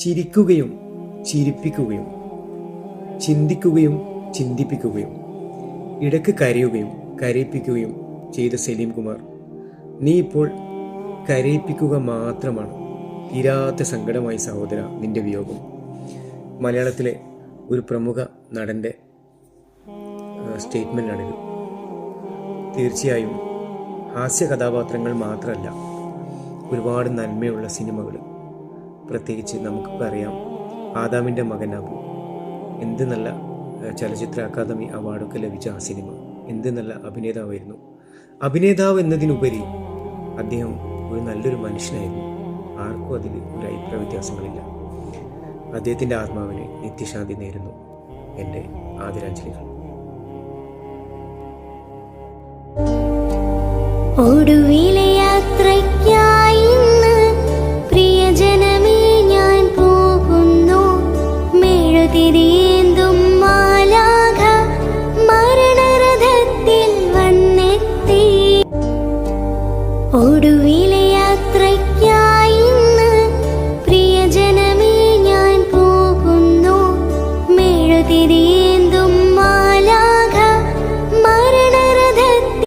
ചിരിക്കുകയും ചിരിപ്പിക്കുകയും ചിന്തിക്കുകയും ചിന്തിപ്പിക്കുകയും ഇടയ്ക്ക് കരയുകയും കരയിപ്പിക്കുകയും ചെയ്ത സലീം കുമാർ, നീ ഇപ്പോൾ കരയിപ്പിക്കുക മാത്രമാണ്. തീരാത്ത സങ്കടമായി സഹോദര നിന്റെ വിയോഗം. മലയാളത്തിലെ ഒരു പ്രമുഖ നടൻ്റെ സ്റ്റേറ്റ്മെൻ്റാണിത്. തീർച്ചയായും ഹാസ്യ കഥാപാത്രങ്ങൾ മാത്രമല്ല, ഒരുപാട് നന്മയുള്ള സിനിമകൾ, പ്രത്യേകിച്ച് നമുക്കൊക്കെ അറിയാം ആദാമിൻ്റെ മകൻ അബു, എന്ത് നല്ല ചലച്ചിത്ര അക്കാദമി അവാർഡൊക്കെ ലഭിച്ച ആ സിനിമ. എന്ത് നല്ല അഭിനേതാവായിരുന്നു. അഭിനേതാവ് എന്നതിനുപരി അദ്ദേഹം ഒരു നല്ലൊരു മനുഷ്യനായിരുന്നു. ആർക്കും അതിൽ ഒരു അഭിപ്രായ വ്യത്യാസങ്ങളില്ല. അദ്ദേഹത്തിൻ്റെ ആത്മാവിന് നിത്യശാന്തി നേരുന്നു എൻ്റെ ആദരാഞ്ജലികൾ. ഒടുവിലെ യാത്രയ്ക്കായി പ്രിയജനമേ ഞാൻ പോകുന്നു. മെഴുതിരിയേന്തും മാലാഖ മരണരഥത്തിൽ വന്നെത്തി. ഒടുവിലെ യാത്രയ്ക്കായി